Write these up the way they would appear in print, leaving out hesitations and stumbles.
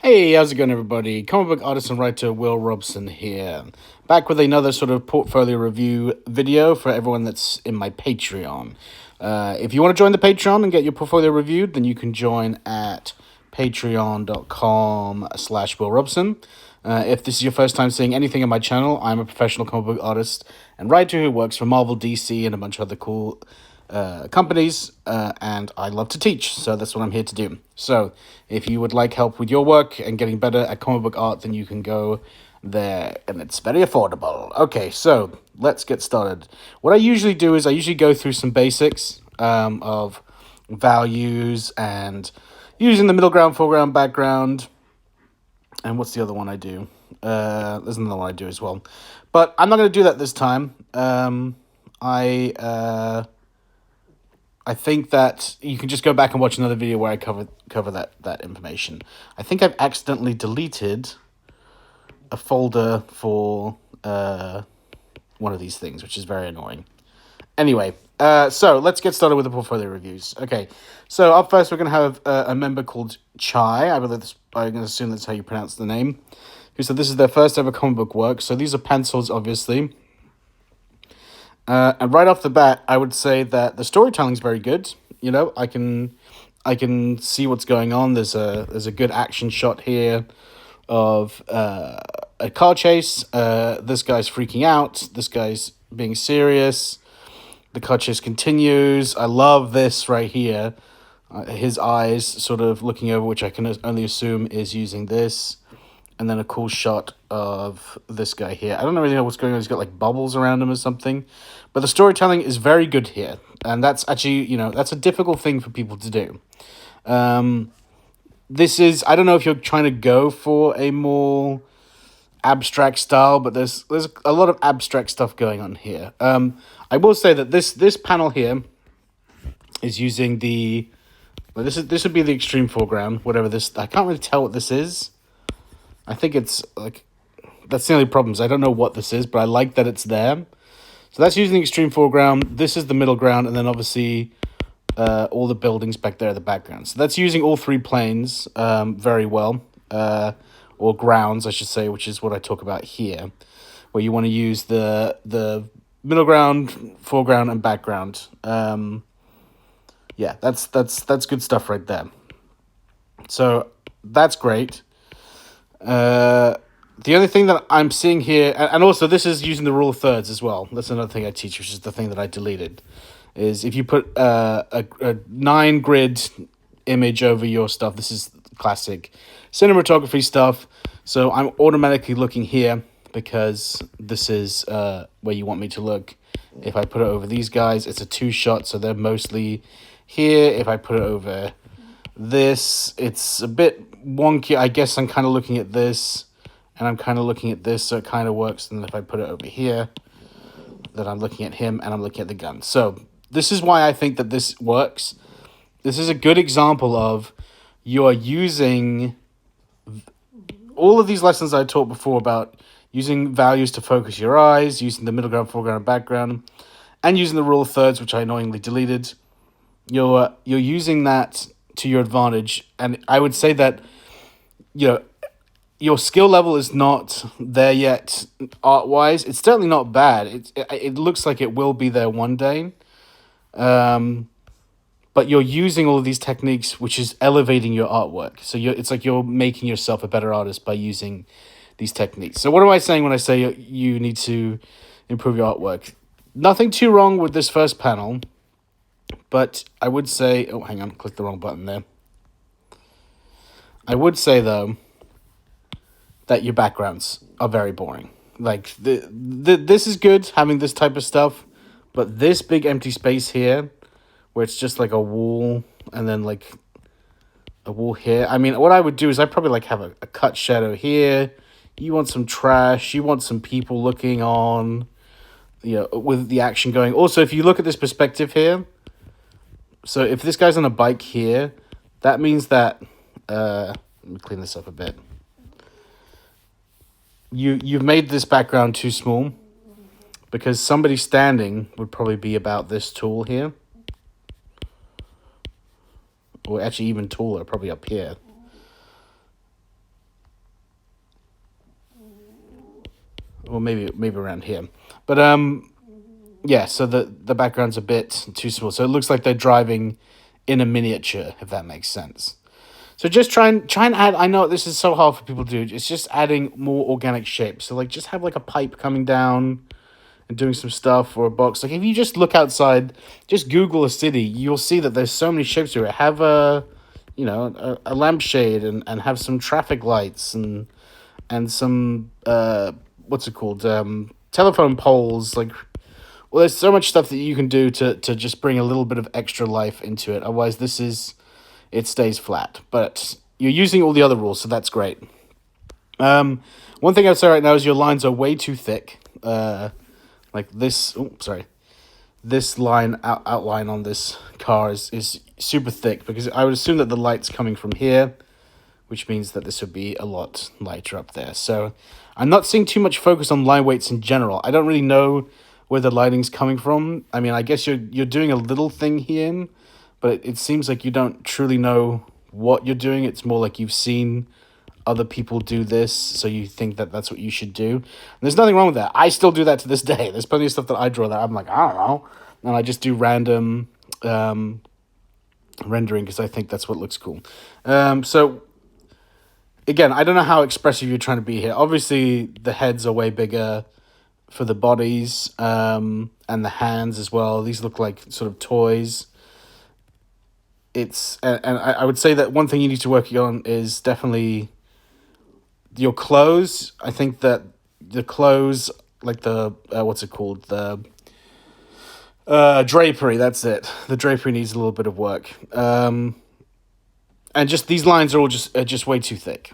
Hey, how's it going, everybody? Comic book artist and writer Will Robson here. Back with another sort of portfolio review video for everyone that's in my Patreon. If you want to join the Patreon and get your portfolio reviewed, then you can join at patreon.com/Will Robson. If this is your first time seeing anything on my channel, I'm a professional comic book artist and writer who works for Marvel, DC, and a bunch of other cool companies, and I love to teach, so that's what I'm here to do. So if you would like help with your work and getting better at comic book art, then you can go there, and it's very affordable. Okay, so let's get started. What I usually do is I usually go through some basics of values and using the middle ground, foreground, background, and what's the other one I do? There's another one I do as well, but I'm not going to do that this time. I think that you can just go back and watch another video where I cover that information. I think I've accidentally deleted a folder for one of these things, which is very annoying. Anyway, so let's get started with the portfolio reviews. Okay, so up first we're going to have a member called Chai. I'm going to assume that's how you pronounce the name. Who said this is their first ever comic book work. So these are pencils, obviously. And right off the bat, I would say that the storytelling's very good. You know, I can see what's going on. There's a good action shot here of a car chase. This guy's freaking out. This guy's being serious. The car chase continues. I love this right here. His eyes sort of looking over, which I can only assume is using this. And then a cool shot of this guy here. I don't really know what's going on. He's got like bubbles around him or something. But the storytelling is very good here. And that's actually, that's a difficult thing for people to do. This is, I don't know if you're trying to go for a more abstract style, but there's a lot of abstract stuff going on here. I will say that this panel here is using the, well, this would be the extreme foreground, whatever this, I can't really tell what this is. I think it's like, that's the only problem. I don't know what this is, but I like that it's there. So that's using the extreme foreground. This is the middle ground, and then obviously all the buildings back there in the background. So that's using all three planes very well, or grounds, I should say, which is what I talk about here, where you want to use the middle ground, foreground, and background. Yeah, that's good stuff right there. So that's great. The only thing that I'm seeing here, and also this is using the rule of thirds as well. That's another thing I teach, which is the thing that I deleted, is if you put a 9 grid image over your stuff, this is classic cinematography stuff. So I'm automatically looking here because this is where you want me to look. If I put it over these guys, it's a 2 shot, so they're mostly here. If I put it over this, it's a bit wonky. I guess I'm kind of looking at this, and I'm kind of looking at this, so it kind of works. And if I put it over here, then I'm looking at him, and I'm looking at the gun. So this is why I think that this works. This is a good example of you are using all of these lessons I taught before about using values to focus your eyes, using the middle ground, foreground, and background, and using the rule of thirds, which I annoyingly deleted. You're using that to your advantage, and I would say that your skill level is not there yet art wise. It's certainly not bad. It looks like it will be there one day, but you're using all of these techniques, which is elevating your artwork. So it's like you're making yourself a better artist by using these techniques. So what am I saying when I say you need to improve your artwork? Nothing too wrong with this first panel. But I would say, oh, hang on, click the wrong button there. I would say, though, that your backgrounds are very boring. Like, this is good, having this type of stuff, but this big empty space here, where it's just like a wall, and then like a wall here. I mean, what I would do is I'd probably like have a cut shadow here. You want some trash, you want some people looking on, with the action going. Also, if you look at this perspective here, so if this guy's on a bike here, that means that, let me clean this up a bit. You've made this background too small, because somebody standing would probably be about this tall here. Or actually even taller, probably up here. or maybe around here. But yeah. So the background's a bit too small, so it looks like they're driving in a miniature, if that makes sense. So just try and add. I know this is so hard for people to do. It's just adding more organic shapes. So like, just have like a pipe coming down and doing some stuff, or a box. Like if you just look outside, just Google a city, you'll see that there's so many shapes to it. Have a, a lampshade, and have some traffic lights, and some what's it called, telephone poles. Like, well, there's so much stuff that you can do to just bring a little bit of extra life into it. Otherwise, it stays flat. But you're using all the other rules, so that's great. One thing I'd say right now is your lines are way too thick. Like this. Oh, sorry. This outline on this car is super thick, because I would assume that the light's coming from here, which means that this would be a lot lighter up there. So I'm not seeing too much focus on line weights in general. I don't really know where the lighting's coming from. I mean, I guess you're doing a little thing here, but it seems like you don't truly know what you're doing. It's more like you've seen other people do this, so you think that that's what you should do. And there's nothing wrong with that. I still do that to this day. There's plenty of stuff that I draw that I'm like, I don't know. And I just do random rendering because I think that's what looks cool. So again, I don't know how expressive you're trying to be here. Obviously, the heads are way bigger for the bodies, and the hands as well. These look like sort of toys. And I would say that one thing you need to work on is definitely your clothes. I think that the clothes, like the what's it called, the drapery. That's it. The drapery needs a little bit of work. And just these lines are all just way too thick.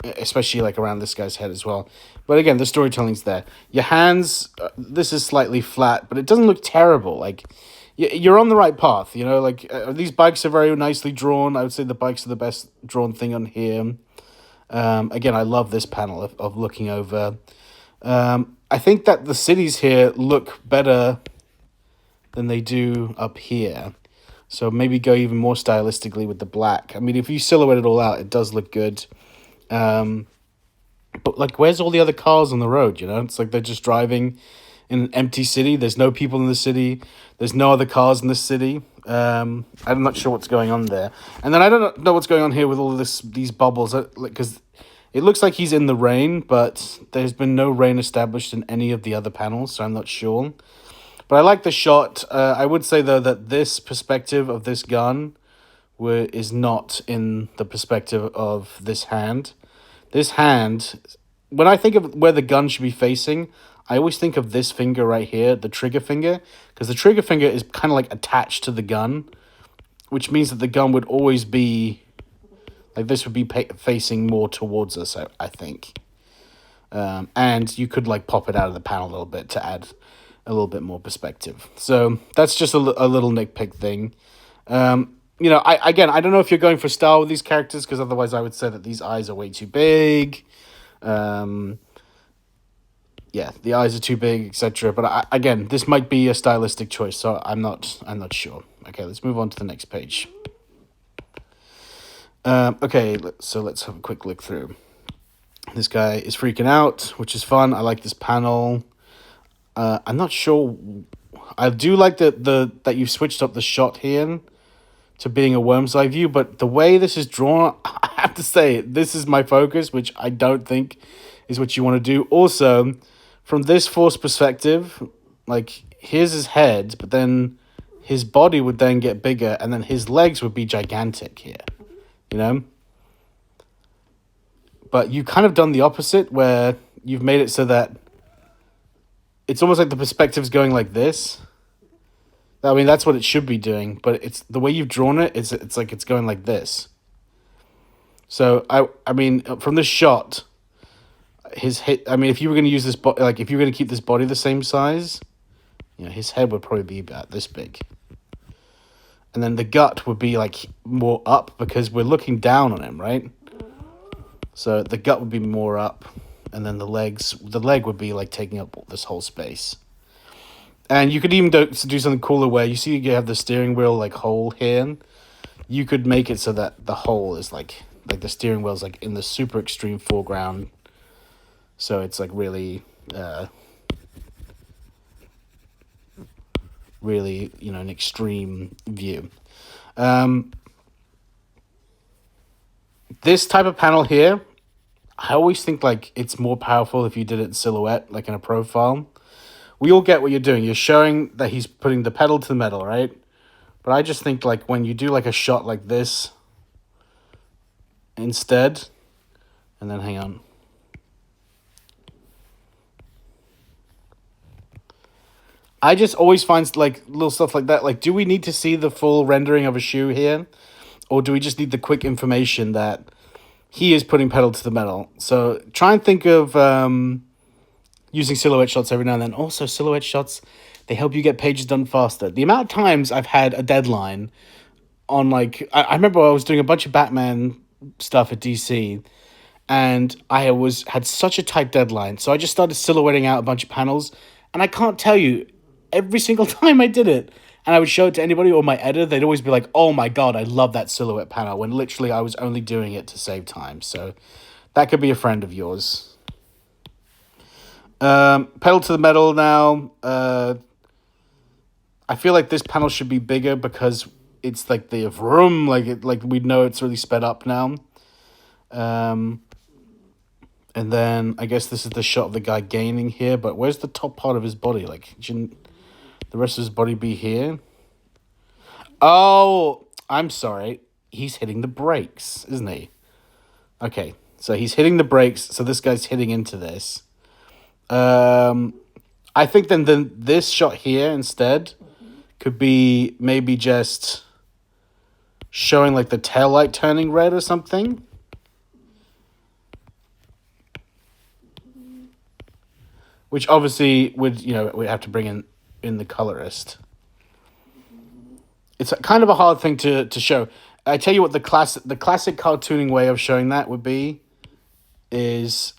Especially like around this guy's head as well. But again, the storytelling's there. Your hands, this is slightly flat, but it doesn't look terrible. Like, you're on the right path, like these bikes are very nicely drawn. I would say the bikes are the best drawn thing on here. Again, I love this panel of looking over. I think that the cities here look better than they do up here. So maybe go even more stylistically with the black. I mean, if you silhouette it all out, it does look good. But like, where's all the other cars on the road? It's like they're just driving in an empty city. There's no people in the city. There's no other cars in the city. I'm not sure what's going on there. And then I don't know what's going on here with all of these bubbles, because it looks like he's in the rain, but there's been no rain established in any of the other panels, so I'm not sure. But I like the shot. I would say, though, that this perspective of this gun is not in the perspective of this hand. This hand, when I think of where the gun should be facing, I always think of this finger right here, the trigger finger, because the trigger finger is kind of like attached to the gun, which means that the gun would always be, like, this would be facing more towards us, I think. And you could like pop it out of the panel a little bit to add a little bit more perspective. So that's just a little nitpick thing. I don't know if you're going for style with these characters, because otherwise I would say that these eyes are way too big. Yeah, the eyes are too big, etc. But again, this might be a stylistic choice, so I'm not sure. Okay, let's move on to the next page. Okay, so let's have a quick look through. This guy is freaking out, which is fun. I like this panel. I'm not sure. I do like that you've switched up the shot here to being a worm's eye view, but the way this is drawn, I have to say, this is my focus, which I don't think is what you want to do. Also, from this force perspective, like, here's his head, but then his body would then get bigger, and then his legs would be gigantic here, But you kind of done the opposite, where you've made it so that it's almost like the perspective's going like this. I mean, that's what it should be doing, but it's the way you've drawn it. It's like it's going like this. So I mean, from this shot, his head. I mean, if you were going to use this like if you were going to keep this body the same size, his head would probably be about this big. And then the gut would be like more up, because we're looking down on him, right? So the gut would be more up, and then the leg would be like taking up this whole space. And you could even do something cooler where you see you have the steering wheel like hole here. You could make it so that the hole is like the steering wheel's like in the super extreme foreground. So it's like really, really, an extreme view. This type of panel here, I always think like it's more powerful if you did it in silhouette, like in a profile. We all get what you're doing. You're showing that he's putting the pedal to the metal, right? But I just think like when you do like a shot like this instead, and then hang on. I just always find like little stuff like that. Like, do we need to see the full rendering of a shoe here? Or do we just need the quick information that he is putting pedal to the metal? So try and think of using silhouette shots every now and then. Also, silhouette shots, they help you get pages done faster. The amount of times I've had a deadline on like, I remember I was doing a bunch of Batman stuff at DC, and I had such a tight deadline, so I just started silhouetting out a bunch of panels, and I can't tell you, every single time I did it, and I would show it to anybody or my editor, they'd always be like, "Oh my god, I love that silhouette panel," when literally I was only doing it to save time. So that could be a friend of yours. Pedal to the metal now. I feel like this panel should be bigger because it's like the vroom, like we know it's really sped up now. And then I guess this is the shot of the guy gaining here, but where's the top part of his body? Like, shouldn't the rest of his body be here? Oh, I'm sorry. He's hitting the brakes, isn't he? Okay, so he's hitting the brakes, so this guy's hitting into this. I think then this shot here instead could be maybe just showing like the taillight turning red or something. Which obviously would, we have to bring in the colorist. It's kind of a hard thing to show. I tell you what, the classic cartooning way of showing that would be is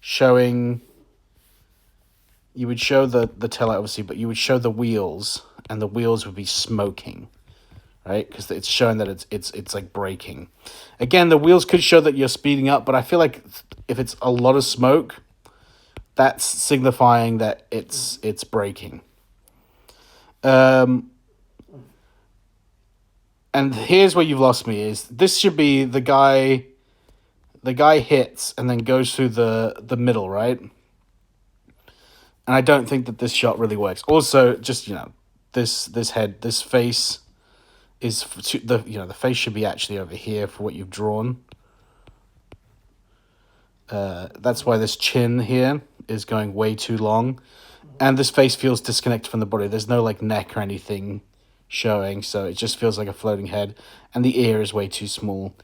showing. You would show the taillight obviously, but you would show the wheels, and the wheels would be smoking, right? Because it's showing that it's like braking. Again, the wheels could show that you're speeding up, but I feel like if it's a lot of smoke, that's signifying that it's braking. And here's where you've lost me, is this should be the guy hits and then goes through the middle, right? And I don't think that this shot really works. Also, just, this head, this face is the face should be actually over here for what you've drawn. That's why this chin here is going way too long, and this face feels disconnected from the body. There's no like neck or anything showing, so it just feels like a floating head, and the ear is way too small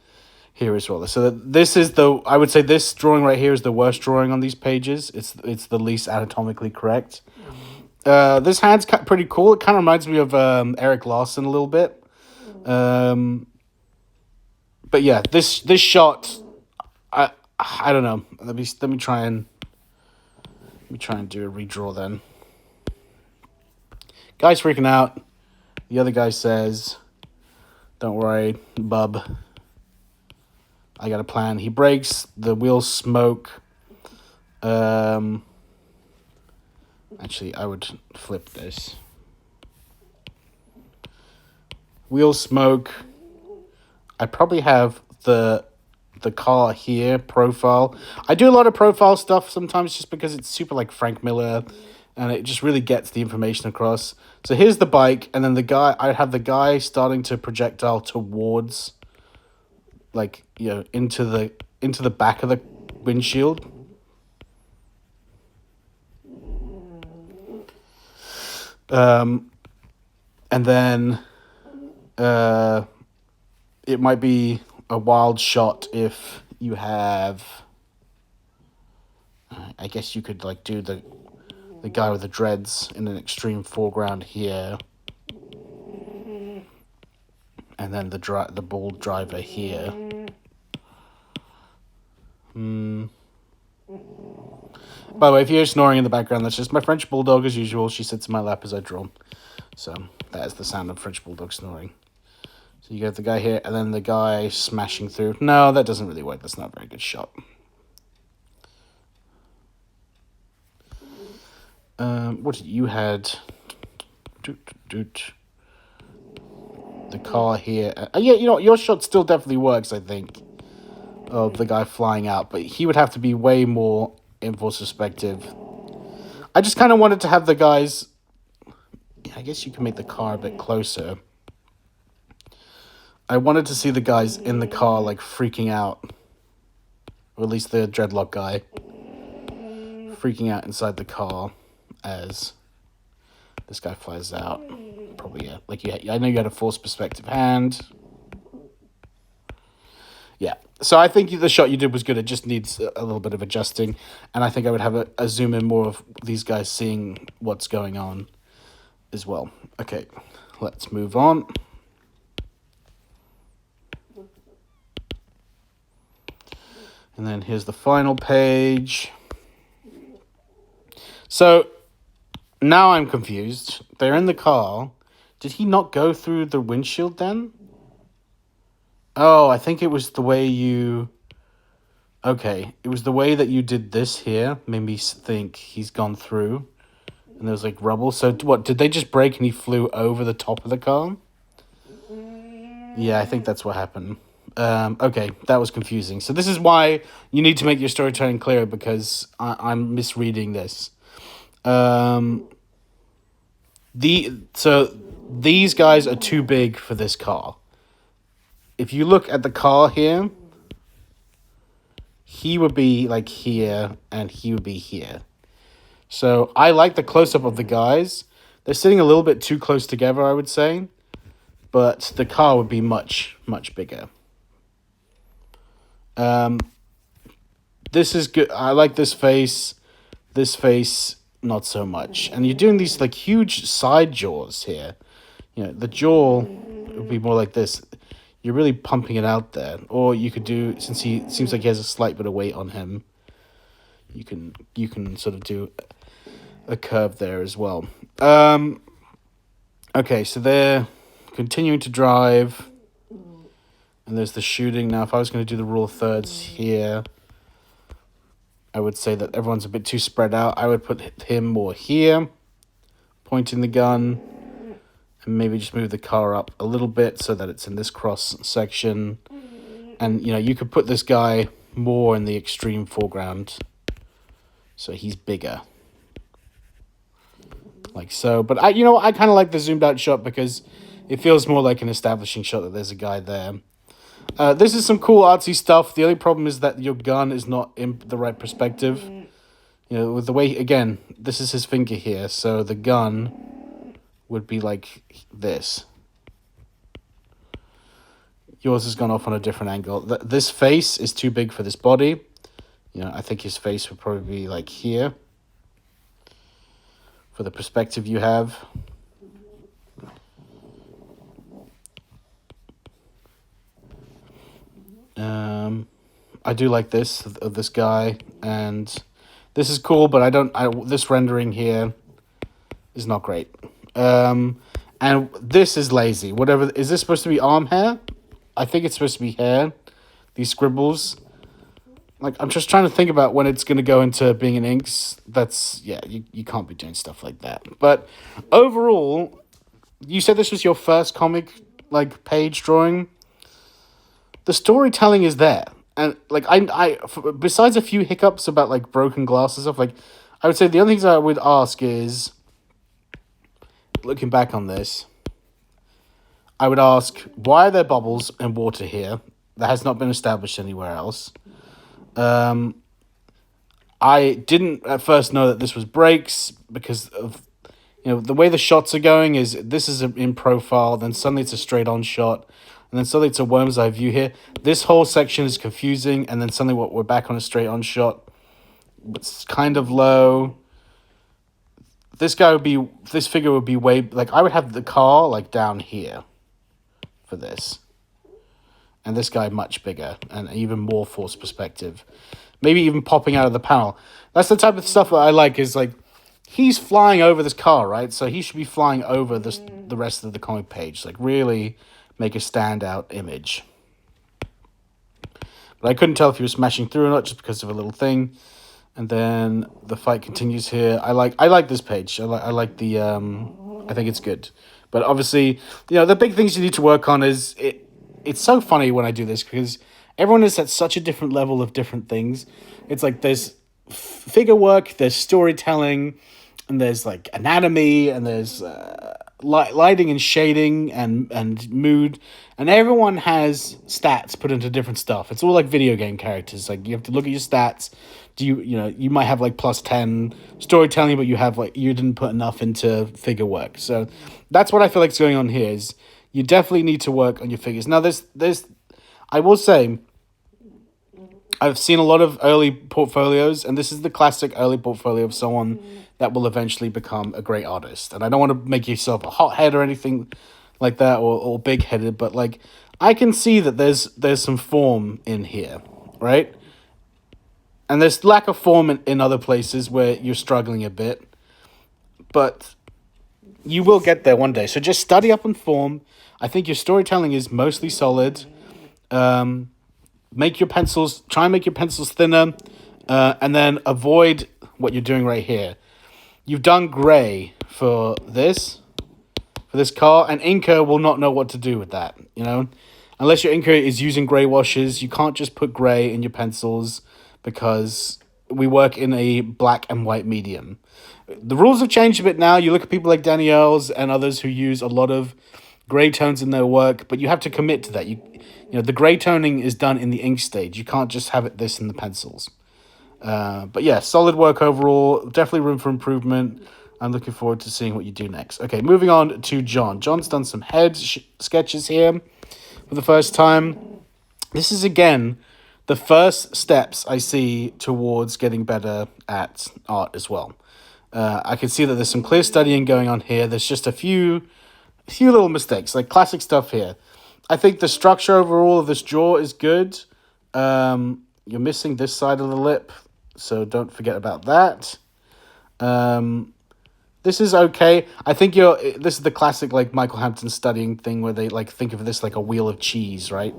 here as well. So this is I would say this drawing right here is the worst drawing on these pages. It's the least anatomically correct. This hand's pretty cool. It kind of reminds me of Eric Larson a little bit. But yeah, this shot, I don't know. Let me try and do a redraw then. Guy's freaking out. The other guy says, "Don't worry, bub. I got a plan." He brakes. The wheels smoke. Actually, I would flip this. Wheels smoke. I probably have the car here, profile. I do a lot of profile stuff sometimes just because it's super like Frank Miller, and it just really gets the information across. So here's the bike, and then I have the guy starting to projectile towards, like, into the back of the windshield. And then it might be a wild shot if you have, I guess you could like do the guy with the dreads in an extreme foreground here, and then the bald driver here. By the way, if you hear snoring in the background, that's just my French bulldog as usual. She sits in my lap as I draw. So that is the sound of French bulldog snoring. So you get the guy here, and then the guy smashing through. No, that doesn't really work. That's not a very good shot. What did you had? The car here. Yeah, you know, your shot still definitely works, I think, of the guy flying out, but he would have to be way more in force perspective. I just kind of wanted to have the guys... Yeah, I guess you can make the car a bit closer. I wanted to see the guys in the car, like, freaking out. Or at least the dreadlock guy. Freaking out inside the car as this guy flies out. Probably, yeah. Like, yeah, I know you had a force perspective hand. Yeah. So I think the shot you did was good. It just needs a little bit of adjusting. And I think I would have a zoom in more of these guys seeing what's going on as well. Okay, let's move on. And then here's the final page. So now I'm confused. They're in the car. Did he not go through the windshield then? Oh, I think it was the way you... Okay, it was the way that you did this here made me think he's gone through. And there was like rubble. So what, did they just break and he flew over the top of the car? Yeah, I think that's what happened. Okay, that was confusing. So this is why you need to make your storytelling clearer, because I'm misreading this. So these guys are too big for this car. If you look at the car here, he would be like here and he would be here. So I like the close-up of the guys. They're sitting a little bit too close together, I would say. But the car would be much, much bigger. This is good. I like this face. This face, not so much. And you're doing these like huge side jaws here. You know, the jaw would be more like this. You're really pumping it out there. Or you could do, since he seems like he has a slight bit of weight on him, you can sort of do a curve there as well. Okay, so they're continuing to drive. And there's the shooting. Now, if I was going to do the rule of thirds here, I would say that everyone's a bit too spread out. I would put him more here, pointing the gun, and maybe just move the car up a little bit so that it's in this cross section. And, you know, you could put this guy more in the extreme foreground, so he's bigger. Like so. But, I kind of like the zoomed out shot because it feels more like an establishing shot that there's a guy there. This is some cool artsy stuff. The only problem is that your gun is not in the right perspective. You know, with the way, again, this is his finger here, so the gun would be like this. Yours has gone off on a different angle. This face is too big for this body. You know, I think his face would probably be like here for the perspective you have. I do like this of this guy, and this is cool, but this rendering here is not great. And this is lazy. Whatever, is this supposed to be arm hair? I think it's supposed to be hair. These scribbles. Like, I'm just trying to think about when it's going to go into being in inks. That's, yeah, you can't be doing stuff like that. But overall, you said this was your first comic, like, page drawing. The storytelling is there. And, like, besides a few hiccups about, like, broken glass and stuff, like, I would say the only things I would ask is, looking back on this, I would ask, why are there bubbles and water here? That has not been established anywhere else. I didn't at first know that this was breaks because of, you know, the way the shots are going is this is in profile, then suddenly it's a straight on shot, and then suddenly it's a worm's eye view here. This whole section is confusing, and then suddenly we're back on a straight on shot. It's kind of low. This figure would be way, like, I would have the car, like, down here for this. And this guy much bigger, and even more force perspective. Maybe even popping out of the panel. That's the type of stuff that I like, is, like, he's flying over this car, right? So he should be flying over the rest of the comic page. Like, really make a standout image. But I couldn't tell if he was smashing through or not, just because of a little thing. And then the fight continues here. I like this page. I like the I think it's good. But obviously, the big things you need to work on is it's so funny when I do this because everyone is at such a different level of different things. It's like there's figure work, there's storytelling, and there's like anatomy, and there's lighting and shading and mood, and everyone has stats put into different stuff. It's all like video game characters. Like you have to look at your stats. You might have like +10 storytelling, but you didn't put enough into figure work. So that's what I feel like is going on here. Is you definitely need to work on your figures. Now there's I will say I've seen a lot of early portfolios, and this is the classic early portfolio of someone that will eventually become a great artist. And I don't want to make yourself a hothead or anything like that, or big-headed, but like I can see that there's some form in here, right? And there's lack of form in other places where you're struggling a bit, but you will get there one day. So just study up on form. I think your storytelling is mostly solid. Try and make your pencils thinner, and then avoid what you're doing right here. You've done gray for this car, and inker will not know what to do with that, Unless your inker is using gray washes, you can't just put gray in your pencils because we work in a black and white medium. The rules have changed a bit now. You look at people like Danielle's and others who use a lot of gray tones in their work, but you have to commit to that. The gray toning is done in the ink stage. You can't just have this in the pencils. But yeah, solid work overall. Definitely room for improvement. I'm looking forward to seeing what you do next. Okay, moving on to John. John's done some head sketches here for the first time. This is, again, the first steps I see towards getting better at art as well. I can see that there's some clear studying going on here. There's just a few little mistakes, like classic stuff here. I think the structure overall of this jaw is good. You're missing this side of the lip, so don't forget about that. This is okay. I think this is the classic like Michael Hampton studying thing where they like think of this like a wheel of cheese, right?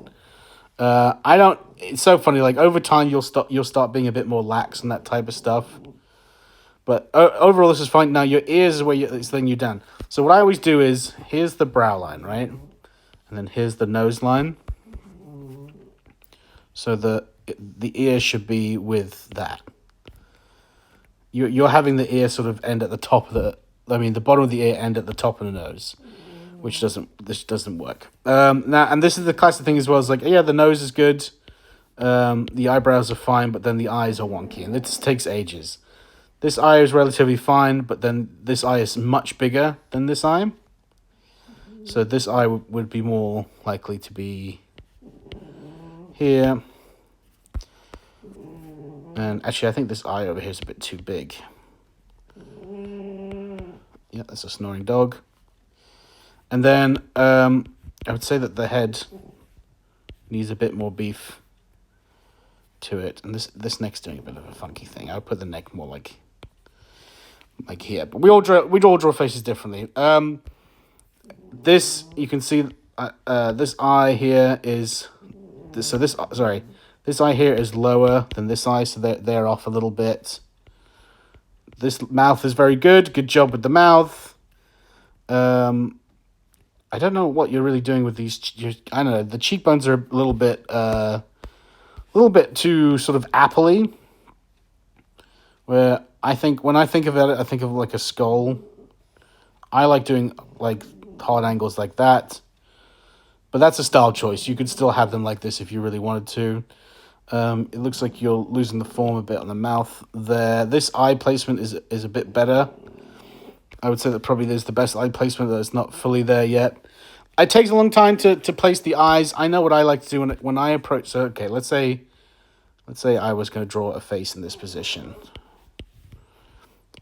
It's so funny, like over time you'll start being a bit more lax on that type of stuff. But overall this is fine. Now your ears is where it's letting you down. So what I always do is, here's the brow line, right? And then here's the nose line. So the ear should be with that. You're having the ear sort of end at the top of the bottom of the ear end at the top of the nose, which doesn't work. Now, and this is the classic thing as well, is like, yeah, the nose is good. The eyebrows are fine, but then the eyes are wonky, and this takes ages. This eye is relatively fine, but then this eye is much bigger than this eye. So this eye would be more likely to be here. And actually, I think this eye over here is a bit too big. Yeah, that's a snoring dog. And then I would say that the head needs a bit more beef to it. And this neck's doing a bit of a funky thing. I would put the neck more like here. But we all draw faces differently. This, you can see, this eye here is... This eye here is lower than this eye, so they're off a little bit. This mouth is very good. Good job with the mouth. I don't know what you're really doing with these. I don't know. The cheekbones are a little bit too sort of apple-y. Where when I think of it, I think of like a skull. I like doing like hard angles like that. But that's a style choice. You could still have them like this if you really wanted to. It looks like you're losing the form a bit on the mouth there. This eye placement is a bit better. I would say that probably there's the best eye placement that's not fully there yet. It takes a long time to place the eyes. I know what I like to do when I approach. So, okay, let's say I was going to draw a face in this position.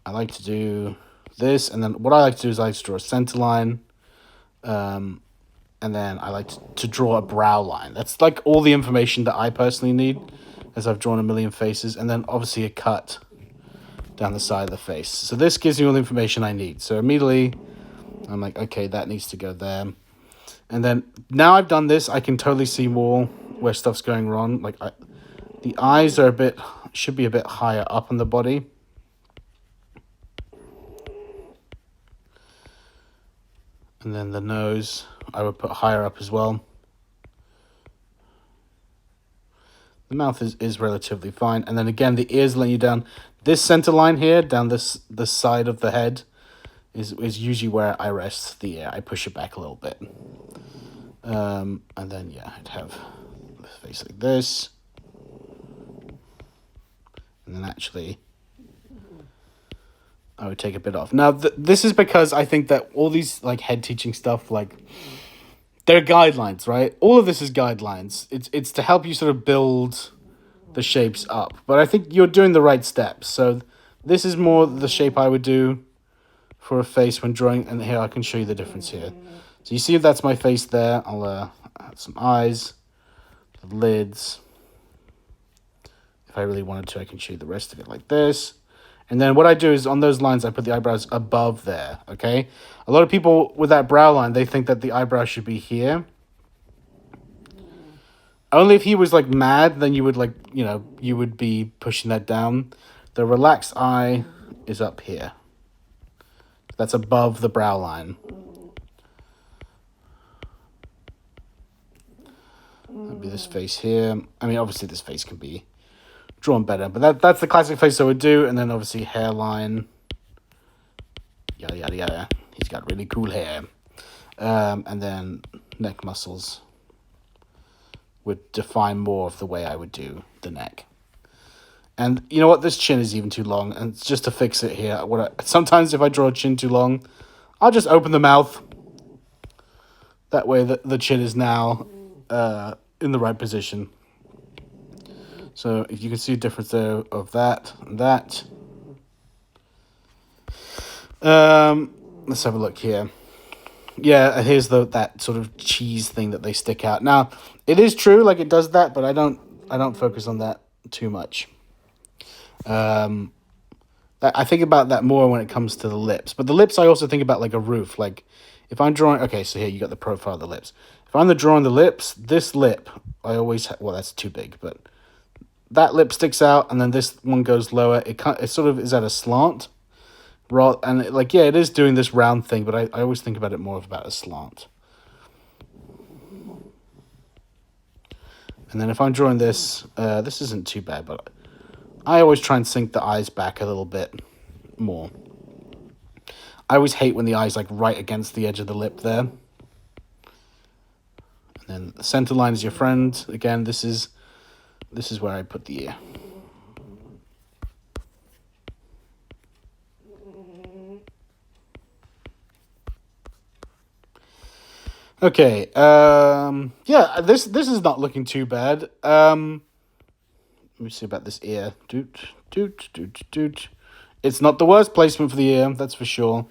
I like to do this, and then what I like to do is I like to draw a center line. And then I like to draw a brow line. That's like all the information that I personally need, as I've drawn a million faces. And then obviously a cut down the side of the face. So this gives me all the information I need. So immediately I'm like, okay, that needs to go there. And then now I've done this, I can totally see more where stuff's going wrong. Like The eyes are should be a bit higher up on the body. And then the nose, I would put higher up as well. The mouth is relatively fine. And then again, the ears letting you down. This center line here, down this side of the head, is usually where I rest the ear. I push it back a little bit. And then, yeah, I'd have the face like this. And then actually, I would take a bit off. Now, this is because I think that all these like head teaching stuff, like, they're guidelines, right? All of this is guidelines. It's to help you sort of build the shapes up. But I think you're doing the right steps. So this is more the shape I would do for a face when drawing. And here, I can show you the difference here. So you see if that's my face there. I'll add some eyes, the lids. If I really wanted to, I can show you the rest of it like this. And then what I do is on those lines, I put the eyebrows above there, okay? A lot of people with that brow line, they think that the eyebrow should be here. Only if he was like mad, then you would like, you would be pushing that down. The relaxed eye is up here. That's above the brow line. That'd be this face here. I mean, obviously this face can be drawn better, but that's the classic face I would do. And then obviously hairline, yada yada yada. He's got really cool hair. And then neck muscles would define more of the way I would do the neck. And you know what, this chin is even too long, and just to fix it here, sometimes if I draw a chin too long, I'll just open the mouth. That way the chin is now in the right position. So if you can see a difference there of that and that. Let's have a look here. Yeah, here's that sort of cheese thing that they stick out. Now, it is true, like it does that, but I don't focus on that too much. I think about that more when it comes to the lips. But the lips, I also think about like a roof. Like if I'm drawing, okay, so here you got the profile of the lips. If I'm drawing the lips, this lip, I always, well, that's too big, but that lip sticks out, and then this one goes lower. It sort of is at a slant. And it is doing this round thing, but I always think about it more about a slant. And then if I'm drawing this, this isn't too bad, but I always try and sink the eyes back a little bit more. I always hate when the eye's like right against the edge of the lip there. And then the center line is your friend. Again, this is where I put the ear. Okay, yeah, this is not looking too bad. Let me see about this ear. It's not the worst placement for the ear, that's for sure.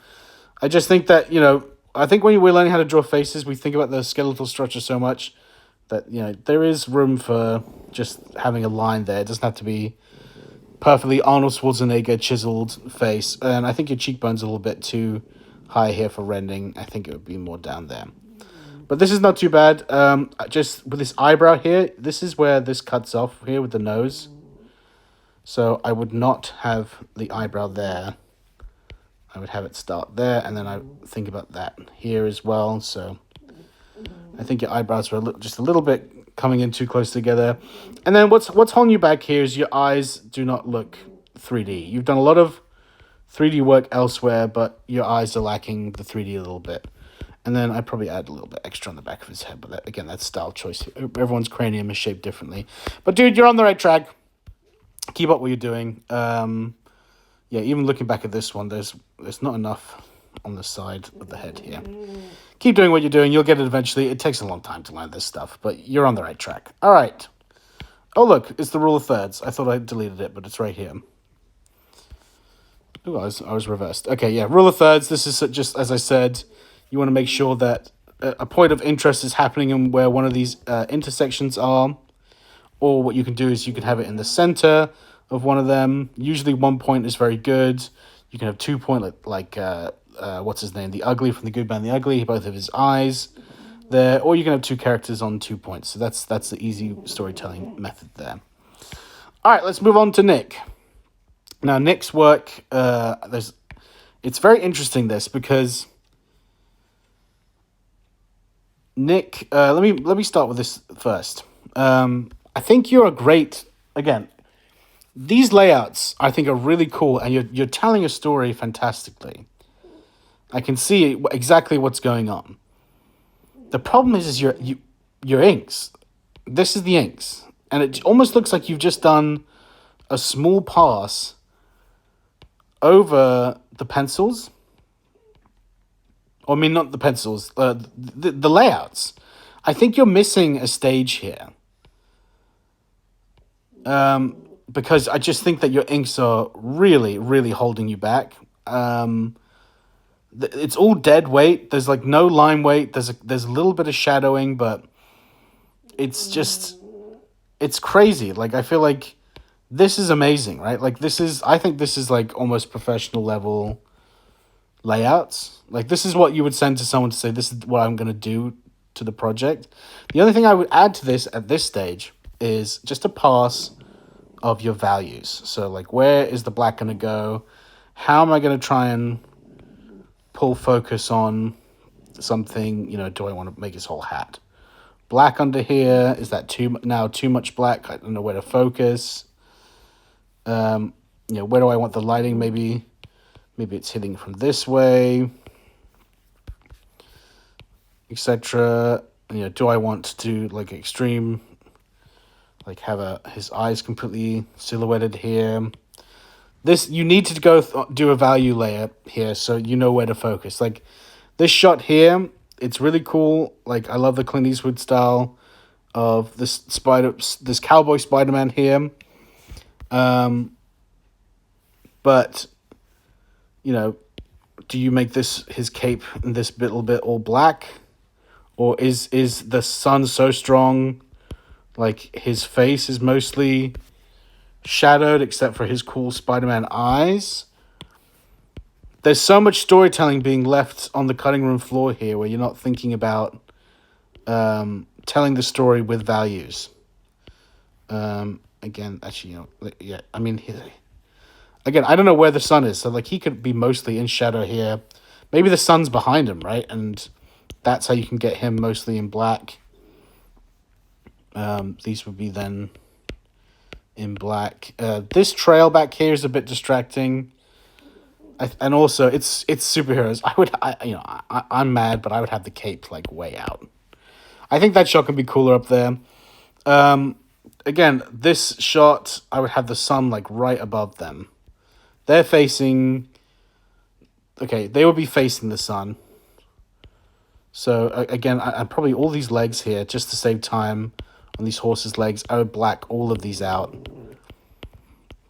I just think that, I think when we're learning how to draw faces, we think about the skeletal structure so much that, there is room for just having a line there. It doesn't have to be perfectly Arnold Schwarzenegger chiseled face. And I think your cheekbone's a little bit too high here for rendering. I think it would be more down there. But this is not too bad. Just with this eyebrow here, this is where this cuts off here with the nose. So I would not have the eyebrow there. I would have it start there, and then I think about that here as well. So I think your eyebrows are just a little bit coming in too close together. And then what's holding you back here is your eyes do not look 3D. You've done a lot of 3D work elsewhere, but your eyes are lacking the 3D a little bit. And then I probably add a little bit extra on the back of his head. But again, that's style choice. Everyone's cranium is shaped differently. But dude, you're on the right track. Keep up what you're doing. Yeah, even looking back at this one, there's not enough on the side of the head here. Keep doing what you're doing. You'll get it eventually. It takes a long time to learn this stuff, but you're on the right track. All right. Oh, look, it's the rule of thirds. I thought I deleted it, but it's right here. Oh, I was reversed. Okay, yeah, rule of thirds. This is just, as I said, you want to make sure that a point of interest is happening in where one of these intersections are. Or what you can do is you can have it in the center of one of them. Usually 1 point is very good. You can have 2 point, like what's his name? The Ugly from The Good, Bad, and the Ugly. Both of his eyes there. Or you can have 2 characters on 2 points. So that's the easy storytelling method there. All right, let's move on to Nick. Now, Nick's work, it's very interesting, this, because Nick, let me start with this first. I think you're a great, again, these layouts I think are really cool, and you're telling a story fantastically. I can see exactly what's going on. The problem is your inks. This is the inks, and it almost looks like you've just done a small pass over the pencils. Or, I mean, not the pencils, the layouts. I think you're missing a stage here. Because I just think that your inks are really, really holding you back. It's all dead weight. There's like no line weight. There's a little bit of shadowing, but it's crazy. Like, I feel like this is amazing, right? Like, I think this is like almost professional level layouts. Like, this is what you would send to someone to say, this is what I'm going to do to the project. The only thing I would add to this at this stage is just a pass of your values. So, like, where is the black going to go? How am I going to try and pull focus on something? Do I want to make his whole hat black under here? Is that too much black? I don't know where to focus. Where do I want the lighting? Maybe it's hitting from this way, etc. Do I want to do like extreme, like have his eyes completely silhouetted here? This, you need to go do a value layer here so you know where to focus. Like this shot here, it's really cool. Like, I love the Clint Eastwood style of this cowboy Spider-Man here. But do you make his cape and this little bit all black? Or is the sun so strong, like his face is mostly shadowed except for his cool Spider-Man eyes? There's so much storytelling being left on the cutting room floor here where you're not thinking about telling the story with values. Again, actually, yeah, I mean, again, I don't know where the sun is, so like he could be mostly in shadow here. Maybe the sun's behind him, right? And that's how you can get him mostly in black. These would be then in black. This trail back here is a bit distracting. And also, it's superheroes. I'm mad, but I would have the cape like way out. I think that shot could be cooler up there. Again, this shot, I would have the sun like right above them. They're facing. Okay, they would be facing the sun. So again, I probably all these legs here just to save time on these horses' legs. I would black all of these out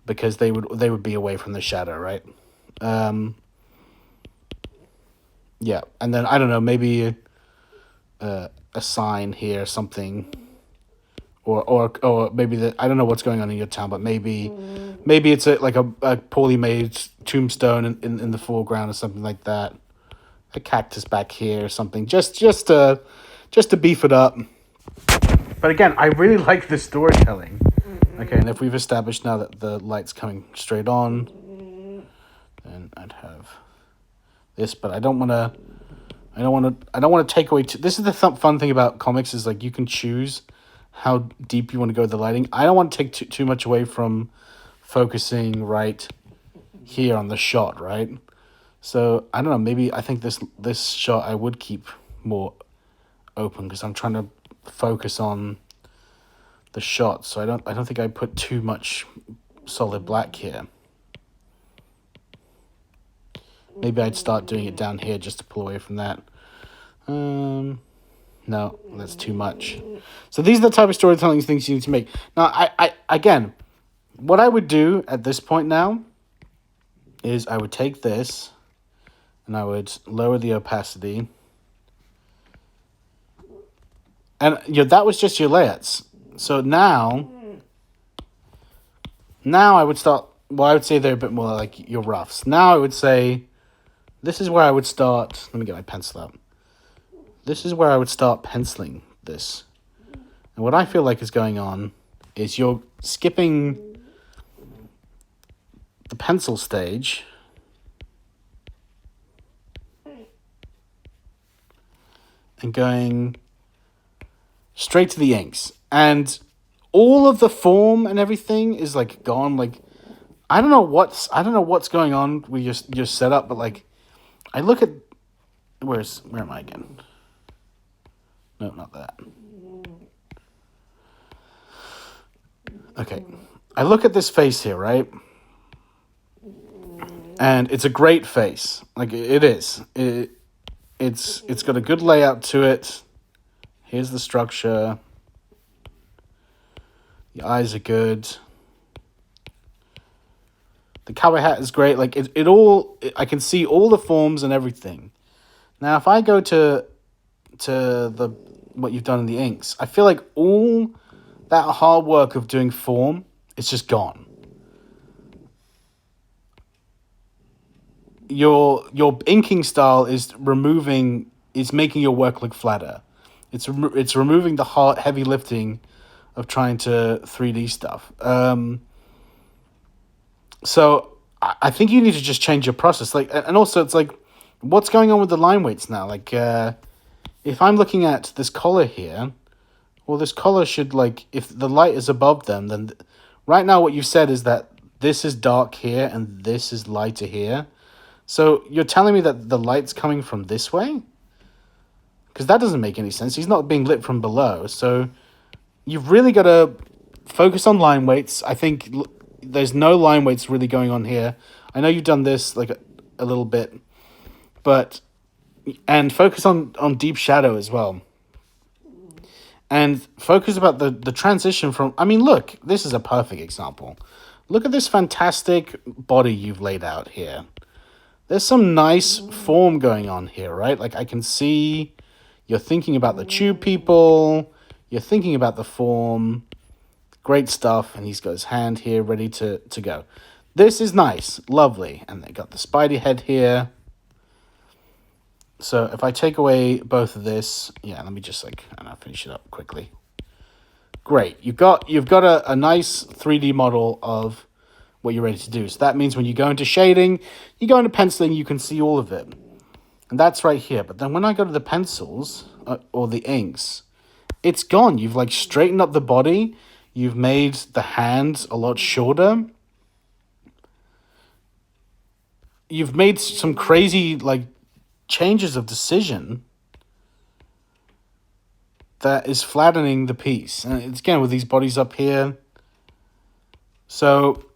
because they would be away from the shadow, right? Yeah, and then I don't know, maybe a sign here, something, or maybe I don't know what's going on in your town, but maybe it's a poorly made tombstone in the foreground or something like that. A cactus back here or something, just to beef it up. But again, I really like the storytelling. Okay, and if we've established now that the light's coming straight on, then I'd have this. But I don't want to take away. This is the fun thing about comics is like you can choose how deep you want to go with the lighting. I don't want to take too much away from focusing right here on the shot, right? So I don't know. Maybe I think this shot I would keep more open because I'm trying to focus on the shot. So I don't think I put too much solid black here. Maybe I'd start doing it down here just to pull away from that. No, that's too much. So these are the type of storytelling things you need to make. Now, I again, what I would do at this point now is I would take this and I would lower the opacity. And that was just your layouts. So now I would start, well, I would say they're a bit more like your roughs. Now I would say, this is where I would start, let me get my pencil out. This is where I would start penciling this. And what I feel like is going on is you're skipping the pencil stage. And going straight to the inks. And all of the form and everything is like gone. Like, I don't know what's going on with your setup, but like, I look at where am I again? No, not that. Okay, I look at this face here, right? And it's a great face. Like, it is. It's got a good layout to it. Here's the structure. The eyes are good. The cowboy hat is great. Like, I can see all the forms and everything. Now, if I go to what you've done in the inks, I feel like all that hard work of doing form is just gone. Your inking style is making your work look flatter. It's removing the hard, heavy lifting of trying to 3D stuff. So I think you need to just change your process. Like, and also it's like, what's going on with the line weights now? Like, if I'm looking at this collar here, well, this collar should, like, if the light is above them, then right now what you've said is that this is dark here and this is lighter here. So you're telling me that the light's coming from this way? Because that doesn't make any sense. He's not being lit from below. So you've really got to focus on line weights. I think there's no line weights really going on here. I know you've done this like a little bit, and focus on deep shadow as well. And focus about the transition from, I mean, look, this is a perfect example. Look at this fantastic body you've laid out here. There's some nice form going on here, right? Like, I can see you're thinking about the tube people. You're thinking about the form. Great stuff. And he's got his hand here ready to go. This is nice. Lovely. And they got the Spidey head here. So if I take away both of this, yeah, let me just finish it up quickly. Great. You've got a nice 3D model of what you're ready to do. So that means when you go into shading, you go into penciling, you can see all of it. And that's right here. But then when I go to the pencils or the inks, it's gone. You've like straightened up the body. You've made the hands a lot shorter. You've made some crazy like changes of decision that is flattening the piece. And it's again with these bodies up here. So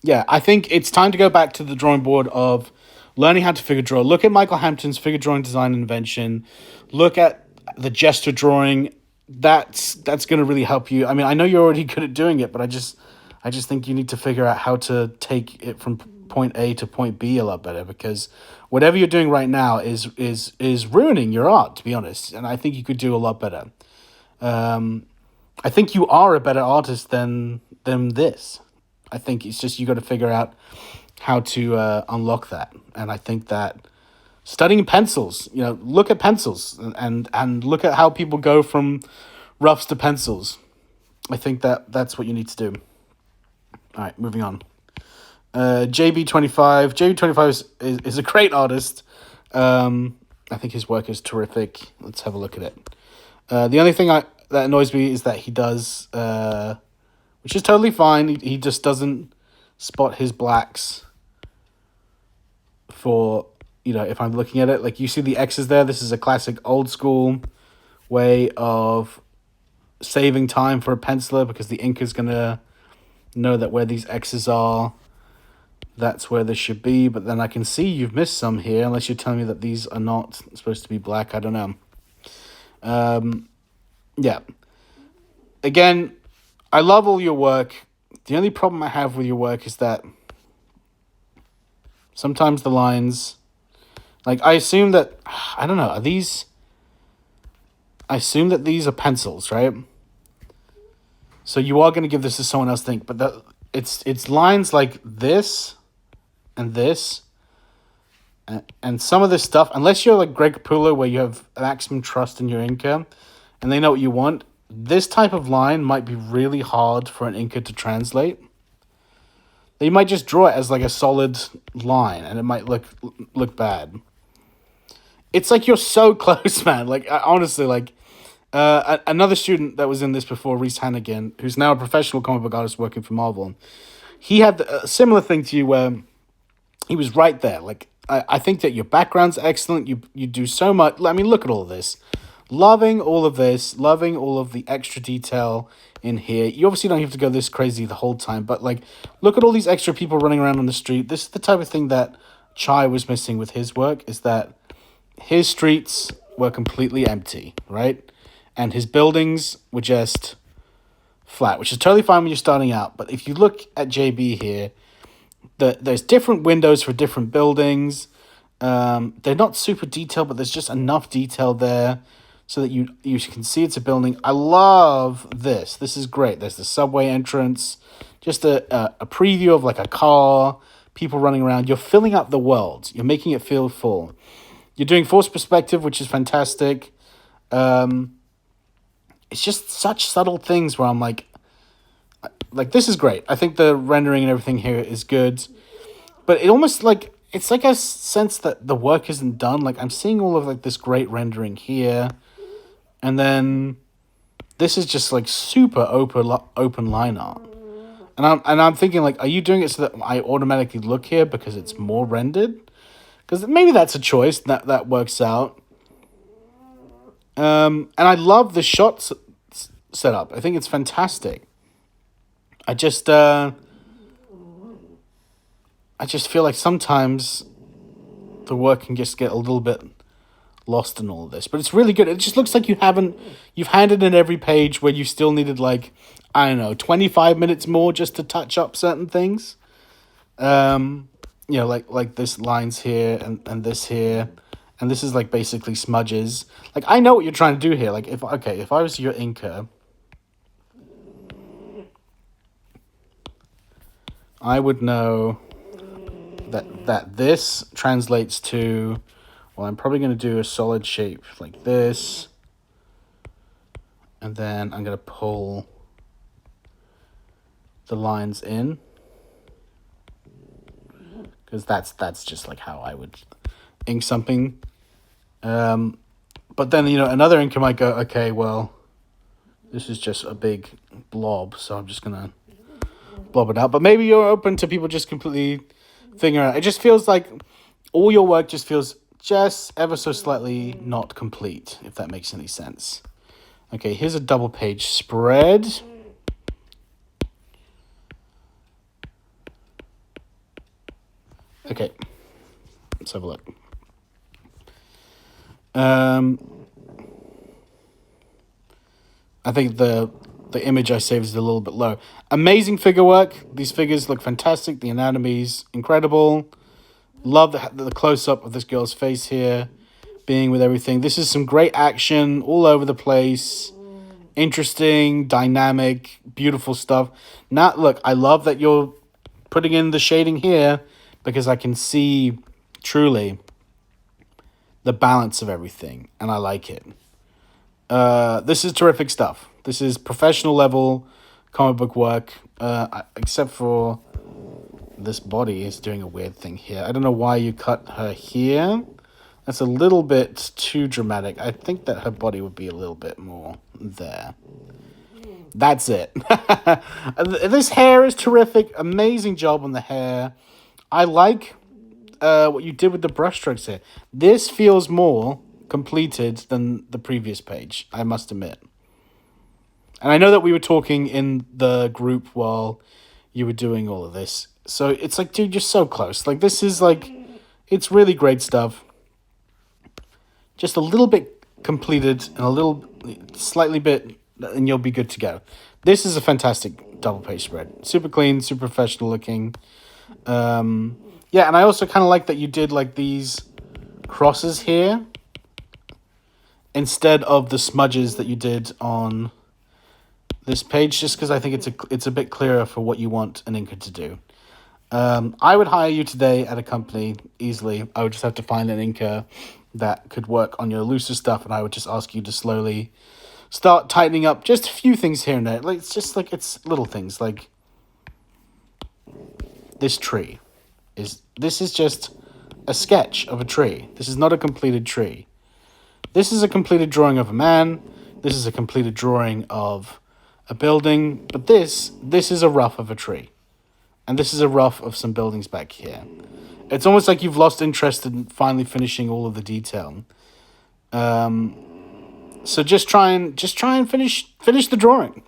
yeah, I think it's time to go back to the drawing board of learning how to figure draw. Look at Michael Hampton's figure drawing design invention. Look at the gesture drawing. That's going to really help you. I mean, I know you're already good at doing it, but I just think you need to figure out how to take it from point A to point B a lot better, because whatever you're doing right now is ruining your art, to be honest. And I think you could do a lot better. I think you are a better artist than this. I think it's just you got to figure out how to unlock that. And I think that studying pencils, look at pencils and look at how people go from roughs to pencils. I think that's what you need to do. All right, moving on. JB25. JB25 is a great artist. I think his work is terrific. Let's have a look at it. The only thing that annoys me is that he does... which is totally fine. He just doesn't spot his blacks for, if I'm looking at it. Like, you see the X's there? This is a classic old school way of saving time for a penciler, because the inker's going to know that where these X's are, that's where this should be. But then I can see you've missed some here, unless you're telling me that these are not supposed to be black. I don't know. Yeah. Again... I love all your work. The only problem I have with your work is that sometimes the lines... Like, I assume that... I don't know. Are these... I assume that these are pencils, right? So you are going to give this to someone else, think. But it's lines like this and this. And some of this stuff, unless you're like Greg Capullo, where you have maximum trust in your inker, and they know what you want... This type of line might be really hard for an inker to translate. They might just draw it as like a solid line, and it might look bad. It's like you're so close, man. Like honestly, like another student that was in this before, Reese Hannigan, who's now a professional comic book artist working for Marvel. He had a similar thing to you where he was right there. Like I think that your background's excellent. You do so much. I mean, look at all of this. Loving all of this, loving all of the extra detail in here. You obviously don't have to go this crazy the whole time, but like, look at all these extra people running around on the street. This is the type of thing that Chai was missing with his work, is that his streets were completely empty, right? And his buildings were just flat, which is totally fine when you're starting out. But if you look at JB here, there's different windows for different buildings. They're not super detailed, but there's just enough detail there so that you can see it's a building. I love this. This is great. There's the subway entrance, just a preview of like a car, people running around. You're filling up the world. You're making it feel full. You're doing forced perspective, which is fantastic. It's just such subtle things where I'm like, this is great. I think the rendering and everything here is good. But it almost like, it's like a sense that the work isn't done. Like I'm seeing all of like this great rendering here. And then this is just like super open line art. And I'm thinking like, are you doing it so that I automatically look here because it's more rendered? Because maybe that's a choice that works out. And I love the shot setup. I think it's fantastic. I just feel like sometimes the work can just get a little bit lost in all of this, but it's really good. It just looks like you've handed in every page where you still needed like, I don't know, 25 minutes more just to touch up certain things. Like this lines here and this here, and this is like basically smudges. Like I know what you're trying to do here. Like if I was your inker, I would know that this translates to, well, I'm probably going to do a solid shape like this. And then I'm going to pull the lines in. Because that's just like how I would ink something. But then, another inker might go, okay, well, this is just a big blob, so I'm just going to blob it out. But maybe you're open to people just completely figuring it out. It just feels like all your work just feels just ever so slightly not complete, if that makes any sense. Okay, here's a double page spread. Okay, let's have a look. I think the image I saved is a little bit low. Amazing figure work. These figures look fantastic. The anatomy's incredible. Love the close-up of this girl's face here, being with everything. This is some great action all over the place. Interesting, dynamic, beautiful stuff. Now, look, I love that you're putting in the shading here because I can see truly the balance of everything, and I like it. This is terrific stuff. This is professional level comic book work, except for this body is doing a weird thing here. I don't know why you cut her here. That's a little bit too dramatic. I think that her body would be a little bit more there. That's it. This hair is terrific. Amazing job on the hair. I like what you did with the brushstrokes here. This feels more completed than the previous page, I must admit. And I know that we were talking in the group while you were doing all of this. So it's like, dude, you're so close. Like, this is like, it's really great stuff. Just a little bit completed and a little, slightly bit, and you'll be good to go. This is a fantastic double page spread. Super clean, super professional looking. Yeah, and I also kind of like that you did like these crosses here instead of the smudges that you did on this page, just because I think it's a bit clearer for what you want an inker to do. I would hire you today at a company easily. I would just have to find an inker that could work on your looser stuff, and I would just ask you to slowly start tightening up just a few things here and there. Like, it's just like, it's little things. Like, this tree. This is just a sketch of a tree. This is not a completed tree. This is a completed drawing of a man. This is a completed drawing of a building. But this is a rough of a tree. And this is a rough of some buildings back here. It's almost like you've lost interest in finally finishing all of the detail. So just try and finish the drawing.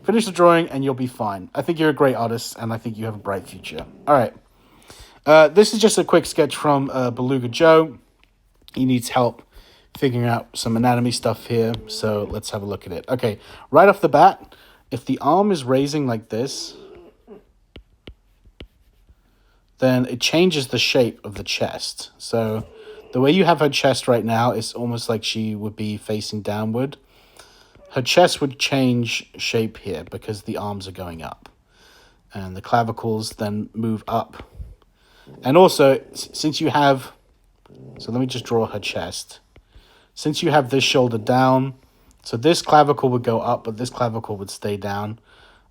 Finish the drawing and you'll be fine. I think you're a great artist and I think you have a bright future. All right. This is just a quick sketch from Beluga Joe. He needs help figuring out some anatomy stuff here. So let's have a look at it. Okay. Right off the bat, if the arm is raising like this, then it changes the shape of the chest. So the way you have her chest right now is almost like she would be facing downward. Her chest would change shape here because the arms are going up. And the clavicles then move up. And also, since you have... So let me just draw her chest. Since you have this shoulder down, so this clavicle would go up, but this clavicle would stay down.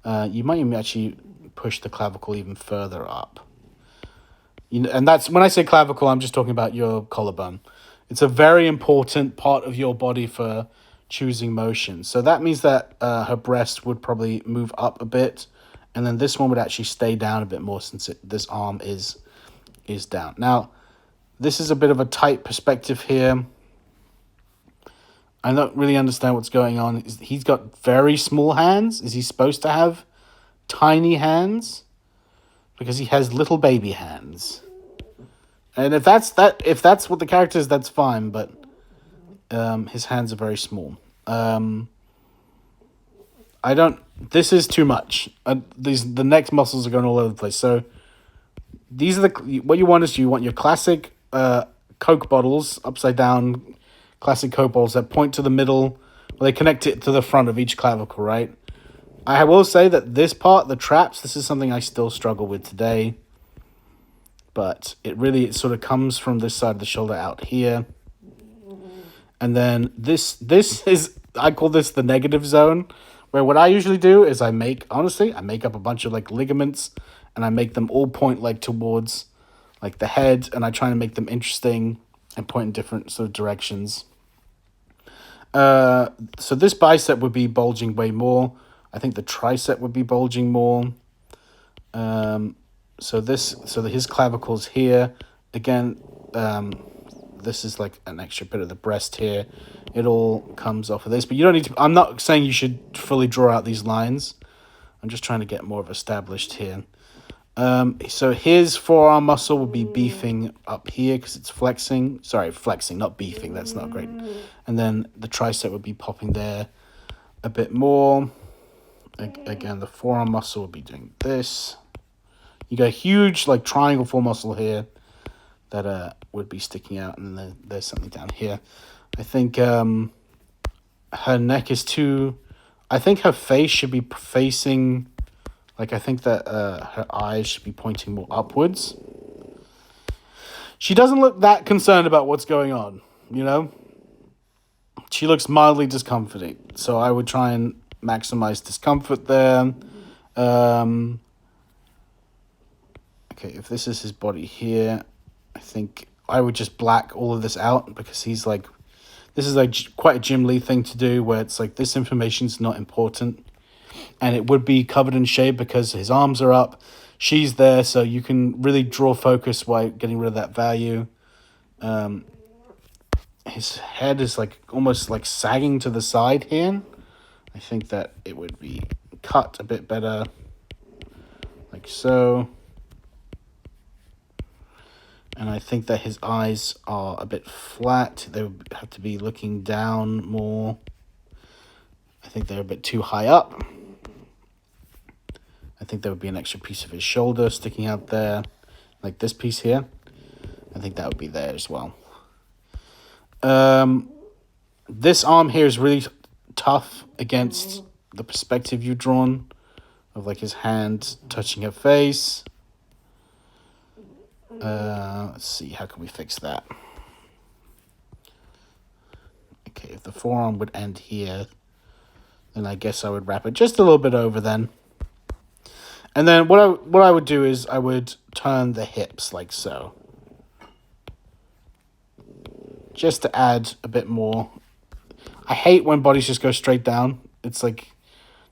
You might even actually push the clavicle even further up. And that's when I say clavicle, I'm just talking about your collarbone. It's a very important part of your body for choosing motion. So that means that her breast would probably move up a bit, and then this one would actually stay down a bit more since this arm is down. Now, this is a bit of a tight perspective here. I don't really understand what's going on. He's got very small hands. Is he supposed to have tiny hands? Because he has little baby hands. And if that's what the character is, that's fine, but his hands are very small. This is too much. The neck muscles are going all over the place. So these are what you want is you want your classic Coke bottles, upside down classic Coke bottles that point to the middle, where they connect it to the front of each clavicle, right? I will say that this part, the traps, this is something I still struggle with today. But it sort of comes from this side of the shoulder out here. And then this is, I call this the negative zone, where what I usually do is I make up a bunch of like ligaments and I make them all point like towards like the head, and I try to make them interesting and point in different sort of directions. So this bicep would be bulging way more. I think the tricep would be bulging more. So his clavicles here, again, this is like an extra bit of the breast here. It all comes off of this, but you don't need to, I'm not saying you should fully draw out these lines. I'm just trying to get more of established here. So his forearm muscle would be beefing up here because it's flexing. Sorry, flexing, not beefing. That's not great. And then the tricep would be popping there a bit more. Again, the forearm muscle would be doing this. You got a huge like triangle form muscle here that would be sticking out, and then there's something down here. I think her neck is too... I think her face should be facing... Like, I think that her eyes should be pointing more upwards. She doesn't look that concerned about what's going on, you know? She looks mildly discomforting. So I would try and maximize discomfort there. Okay, if this is his body here, I think I would just black all of this out because he's like... This is like quite a Jim Lee thing to do where it's like this information's not important. And it would be covered in shade because his arms are up. She's there, so you can really draw focus while getting rid of that value. His head is like almost like sagging to the side here. I think that it would be cut a bit better, like so. And I think that his eyes are a bit flat. They would have to be looking down more. I think they're a bit too high up. I think there would be an extra piece of his shoulder sticking out there, like this piece here. I think that would be there as well. This arm here is really tough against the perspective you've drawn of like his hand touching her face. Let's see, how can we fix that? Okay, if the forearm would end here, then I guess I would wrap it just a little bit over then. And then what I would do is I would turn the hips like so. Just to add a bit more. I hate when bodies just go straight down. It's like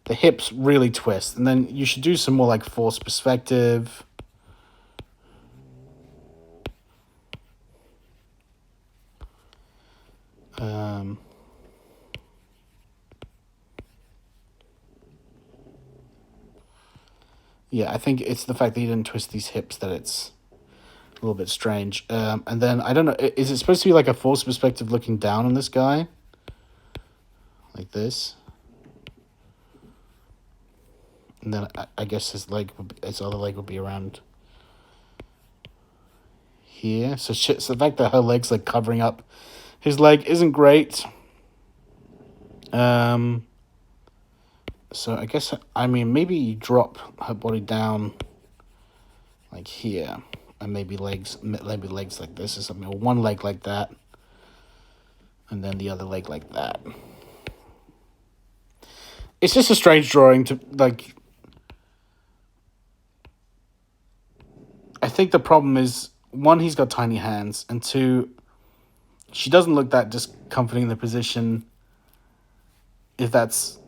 the hips really twist. And then you should do some more like forced perspective. Yeah, I think it's the fact that you didn't twist these hips that it's a little bit strange. And then, I don't know, is it supposed to be like a forced perspective looking down on this guy? Like this? And then I guess his other leg would be around here. So the fact that her leg's like covering up his leg isn't great. So I guess, I mean, maybe you drop her body down like here, and maybe legs like this or something, or one leg like that, and then the other leg like that. It's just a strange drawing to, like, I think the problem is, one, he's got tiny hands, and two, she doesn't look that discomforting in the position, if that's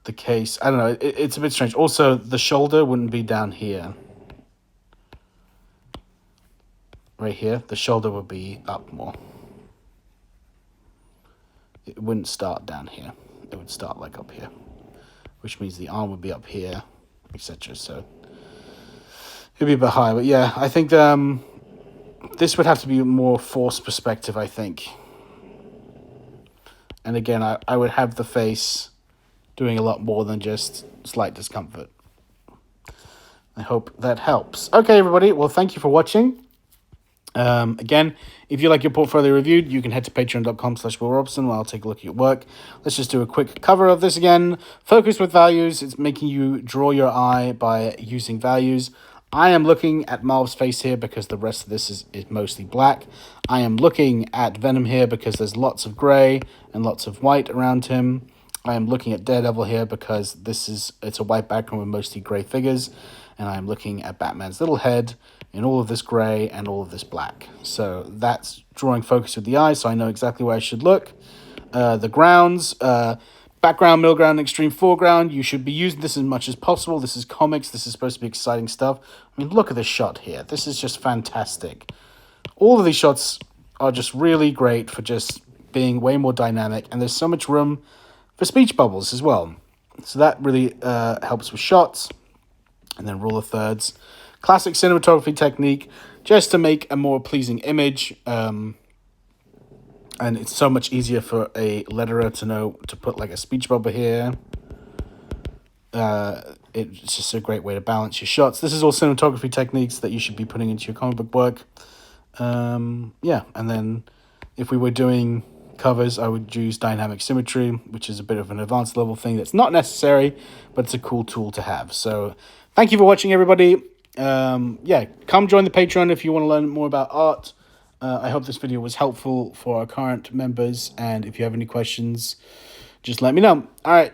the case. I don't know, it's a bit strange. Also, the shoulder wouldn't be down here. Right here, the shoulder would be up more. It wouldn't start down here. It would start like up here, which means the arm would be up here, etc. So it'd be a bit higher. But yeah, I think this would have to be more forced perspective, I think. And again, I would have the face doing a lot more than just slight discomfort. I hope that helps. Okay, everybody. Well, thank you for watching. Again, if you like your portfolio reviewed, you can head to patreon.com/willrobson where I'll take a look at your work. Let's just do a quick cover of this again. Focus with values. It's making you draw your eye by using values. I am looking at Marv's face here because the rest of this is mostly black. I am looking at Venom here because there's lots of gray and lots of white around him. I am looking at Daredevil here because it's a white background with mostly gray figures. And I am looking at Batman's little head in all of this gray and all of this black. So that's drawing focus with the eye, so I know exactly where I should look. The grounds, background, middle ground, extreme foreground. You should be using this as much as possible. This is comics. This is supposed to be exciting stuff. I mean, look at this shot here. This is just fantastic. All of these shots are just really great for just being way more dynamic, and there's so much room for speech bubbles as well. So that really helps with shots. And then rule of thirds. Classic cinematography technique just to make a more pleasing image. And it's so much easier for a letterer to know to put like a speech bubble here. It's just a great way to balance your shots. This is all cinematography techniques that you should be putting into your comic book work. Yeah, and then if we were doing covers, I would use dynamic symmetry, which is a bit of an advanced level thing that's not necessary, but it's a cool tool to have. So thank you for watching, everybody. Yeah, come join the Patreon if you want to learn more about art. I hope this video was helpful for our current members, and if you have any questions, just let me know. All right,